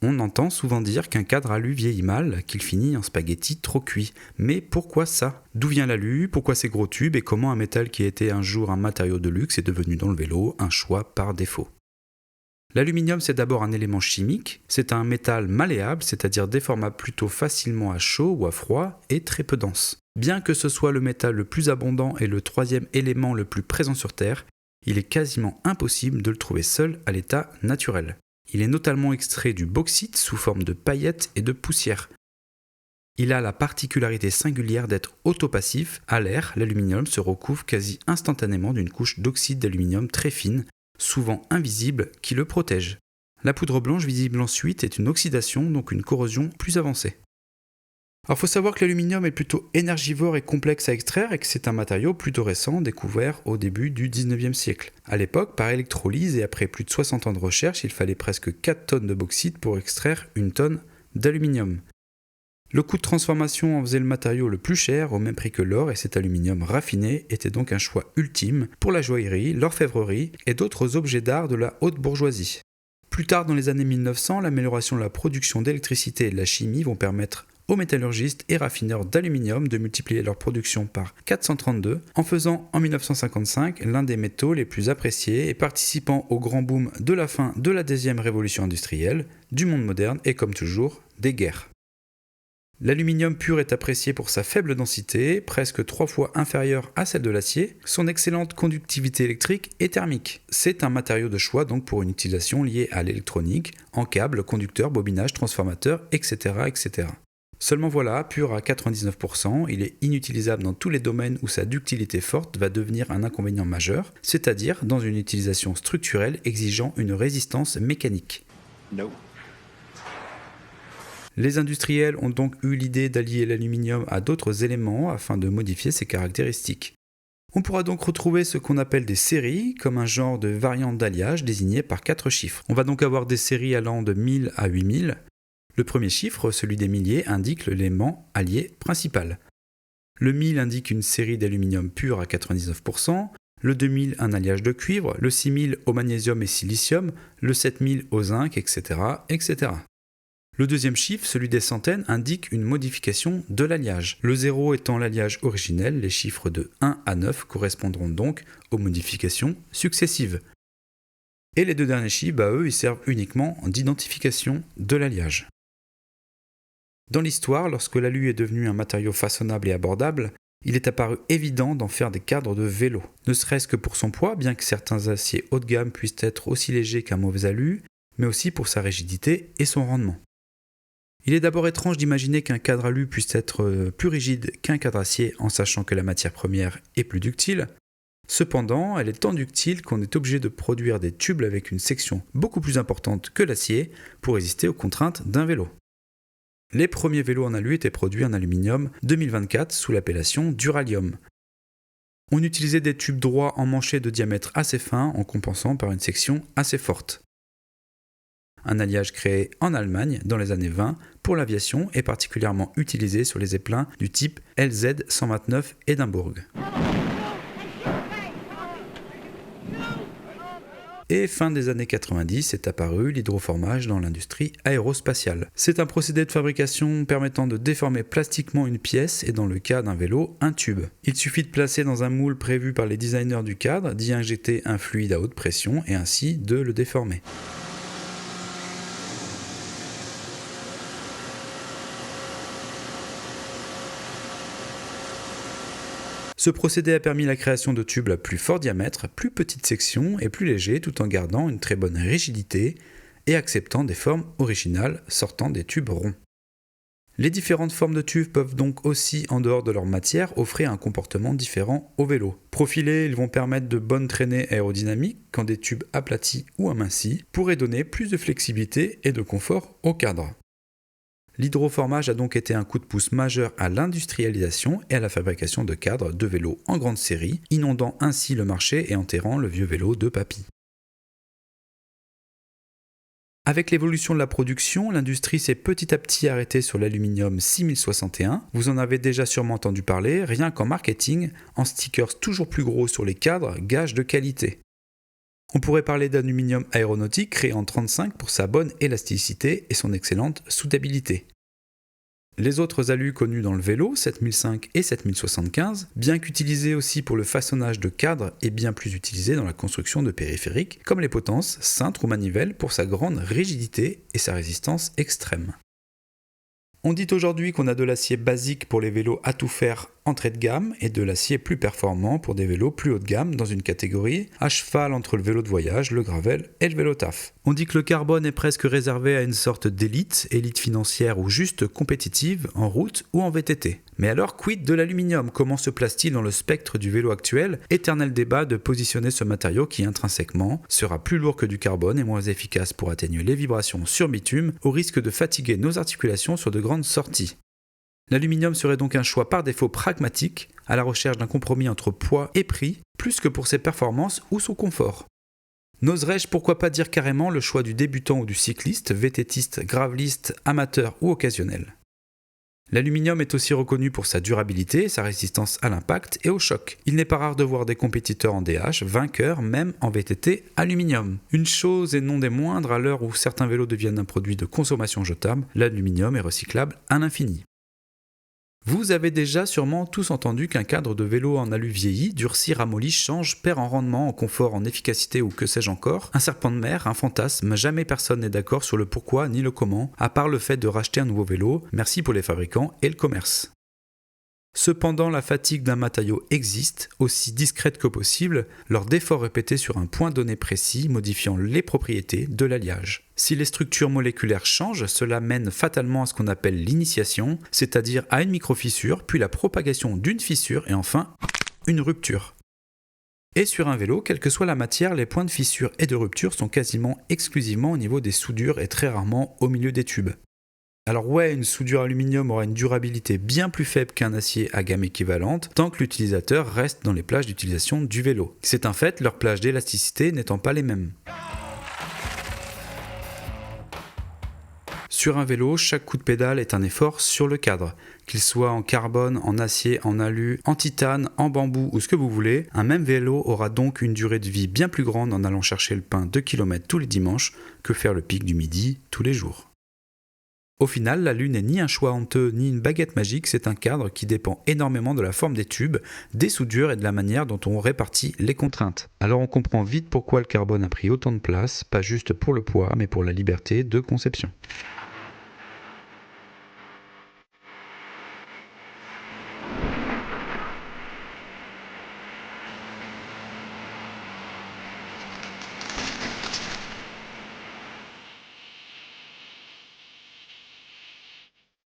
On entend souvent dire qu'un cadre alu vieillit mal, qu'il finit en spaghetti trop cuit. Mais pourquoi ça ? D'où vient l'alu ? Pourquoi ces gros tubes ? Et comment un métal qui était un jour un matériau de luxe est devenu dans le vélo un choix par défaut ? L'aluminium, c'est d'abord un élément chimique. C'est un métal malléable, c'est-à-dire déformable plutôt facilement à chaud ou à froid, et très peu dense. Bien que ce soit le métal le plus abondant et le troisième élément le plus présent sur Terre, il est quasiment impossible de le trouver seul à l'état naturel. Il est notamment extrait du bauxite sous forme de paillettes et de poussière. Il a la particularité singulière d'être autopassif. À l'air, l'aluminium se recouvre quasi instantanément d'une couche d'oxyde d'aluminium très fine, souvent invisible, qui le protège. La poudre blanche visible ensuite est une oxydation, donc une corrosion plus avancée. Alors il faut savoir que l'aluminium est plutôt énergivore et complexe à extraire et que c'est un matériau plutôt récent découvert au début du 19e siècle. À l'époque, par électrolyse et après plus de 60 ans de recherche, il fallait presque 4 tonnes de bauxite pour extraire 1 tonne d'aluminium. Le coût de transformation en faisait le matériau le plus cher, au même prix que l'or, et cet aluminium raffiné était donc un choix ultime pour la joaillerie, l'orfèvrerie et d'autres objets d'art de la haute bourgeoisie. Plus tard dans les années 1900, l'amélioration de la production d'électricité et de la chimie vont permettre aux métallurgistes et raffineurs d'aluminium de multiplier leur production par 432 en faisant en 1955 l'un des métaux les plus appréciés et participant au grand boom de la fin de la deuxième révolution industrielle, du monde moderne et comme toujours des guerres. L'aluminium pur est apprécié pour sa faible densité, presque 3 fois inférieure à celle de l'acier, son excellente conductivité électrique et thermique. C'est un matériau de choix donc pour une utilisation liée à l'électronique, en câbles, conducteurs, bobinage, transformateurs, etc. etc. Seulement voilà, pur à 99%, il est inutilisable dans tous les domaines où sa ductilité forte va devenir un inconvénient majeur, c'est-à-dire dans une utilisation structurelle exigeant une résistance mécanique. No. Les industriels ont donc eu l'idée d'allier l'aluminium à d'autres éléments afin de modifier ses caractéristiques. On pourra donc retrouver ce qu'on appelle des séries, comme un genre de variante d'alliage désigné par 4 chiffres. On va donc avoir des séries allant de 1000 à 8000. Le premier chiffre, celui des milliers, indique l'élément allié principal. Le 1000 indique une série d'aluminium pur à 99%, le 2000 un alliage de cuivre, le 6000 au magnésium et silicium, le 7000 au zinc, etc., etc. Le deuxième chiffre, celui des centaines, indique une modification de l'alliage. Le 0 étant l'alliage originel, les chiffres de 1 à 9 correspondront donc aux modifications successives. Et les deux derniers chiffres, eux, ils servent uniquement d'identification de l'alliage. Dans l'histoire, lorsque l'alu est devenu un matériau façonnable et abordable, il est apparu évident d'en faire des cadres de vélo. Ne serait-ce que pour son poids, bien que certains aciers haut de gamme puissent être aussi légers qu'un mauvais alu, mais aussi pour sa rigidité et son rendement. Il est d'abord étrange d'imaginer qu'un cadre alu puisse être plus rigide qu'un cadre acier en sachant que la matière première est plus ductile. Cependant, elle est tant ductile qu'on est obligé de produire des tubes avec une section beaucoup plus importante que l'acier pour résister aux contraintes d'un vélo. Les premiers vélos en alu étaient produits en aluminium 2024 sous l'appellation Duralium. On utilisait des tubes droits emmanchés de diamètre assez fin en compensant par une section assez forte. Un alliage créé en Allemagne dans les années 20 pour l'aviation est particulièrement utilisé sur les zeppelins du type LZ-129 Édimbourg. Et fin des années 90 est apparu l'hydroformage dans l'industrie aérospatiale. C'est un procédé de fabrication permettant de déformer plastiquement une pièce et dans le cas d'un vélo, un tube. Il suffit de placer dans un moule prévu par les designers du cadre, d'y injecter un fluide à haute pression et ainsi de le déformer. Ce procédé a permis la création de tubes à plus fort diamètre, plus petite section et plus légers tout en gardant une très bonne rigidité et acceptant des formes originales sortant des tubes ronds. Les différentes formes de tubes peuvent donc aussi, en dehors de leur matière, offrir un comportement différent au vélo. Profilés, ils vont permettre de bonnes traînées aérodynamiques quand des tubes aplatis ou amincis pourraient donner plus de flexibilité et de confort au cadre. L'hydroformage a donc été un coup de pouce majeur à l'industrialisation et à la fabrication de cadres de vélos en grande série, inondant ainsi le marché et enterrant le vieux vélo de papy. Avec l'évolution de la production, l'industrie s'est petit à petit arrêtée sur l'aluminium 6061. Vous en avez déjà sûrement entendu parler, rien qu'en marketing, en stickers toujours plus gros sur les cadres, gage de qualité. On pourrait parler d'aluminium aéronautique créé en 1935 pour sa bonne élasticité et son excellente soudabilité. Les autres alus connus dans le vélo, 7005 et 7075, bien qu'utilisés aussi pour le façonnage de cadres et bien plus utilisés dans la construction de périphériques, comme les potences, cintres ou manivelles pour sa grande rigidité et sa résistance extrême. On dit aujourd'hui qu'on a de l'acier basique pour les vélos à tout faire entrée de gamme et de l'acier plus performant pour des vélos plus haut de gamme dans une catégorie à cheval entre le vélo de voyage, le gravel et le vélo taf. On dit que le carbone est presque réservé à une sorte d'élite, élite financière ou juste compétitive en route ou en VTT. Mais alors quid de l'aluminium? Comment se place-t-il dans le spectre du vélo actuel? Éternel débat de positionner ce matériau qui intrinsèquement sera plus lourd que du carbone et moins efficace pour atténuer les vibrations sur bitume au risque de fatiguer nos articulations sur de grandes sorties. L'aluminium serait donc un choix par défaut pragmatique, à la recherche d'un compromis entre poids et prix, plus que pour ses performances ou son confort. N'oserais-je pourquoi pas dire carrément le choix du débutant ou du cycliste, VTTiste, graveliste, amateur ou occasionnel. L'aluminium est aussi reconnu pour sa durabilité, sa résistance à l'impact et au choc. Il n'est pas rare de voir des compétiteurs en DH, vainqueurs même en VTT aluminium. Une chose et non des moindres, à l'heure où certains vélos deviennent un produit de consommation jetable, l'aluminium est recyclable à l'infini. Vous avez déjà sûrement tous entendu qu'un cadre de vélo en alu vieilli, durci, ramolli, change, perd en rendement, en confort, en efficacité ou que sais-je encore. Un serpent de mer, un fantasme, jamais personne n'est d'accord sur le pourquoi ni le comment, à part le fait de racheter un nouveau vélo, merci pour les fabricants et le commerce. Cependant, la fatigue d'un matériau existe, aussi discrète que possible, lors d'efforts répétés sur un point donné précis, modifiant les propriétés de l'alliage. Si les structures moléculaires changent, cela mène fatalement à ce qu'on appelle l'initiation, c'est-à-dire à une microfissure, puis la propagation d'une fissure et enfin une rupture. Et sur un vélo, quelle que soit la matière, les points de fissure et de rupture sont quasiment exclusivement au niveau des soudures et très rarement au milieu des tubes. Alors ouais, une soudure aluminium aura une durabilité bien plus faible qu'un acier à gamme équivalente, tant que l'utilisateur reste dans les plages d'utilisation du vélo. C'est un fait, leurs plages d'élasticité n'étant pas les mêmes. Sur un vélo, chaque coup de pédale est un effort sur le cadre. Qu'il soit en carbone, en acier, en alu, en titane, en bambou ou ce que vous voulez, un même vélo aura donc une durée de vie bien plus grande en allant chercher le pain 2 km tous les dimanches que faire le pic du midi tous les jours. Au final, l'alu n'est ni un choix honteux ni une baguette magique, c'est un cadre qui dépend énormément de la forme des tubes, des soudures et de la manière dont on répartit les contraintes. Alors on comprend vite pourquoi le carbone a pris autant de place, pas juste pour le poids, mais pour la liberté de conception.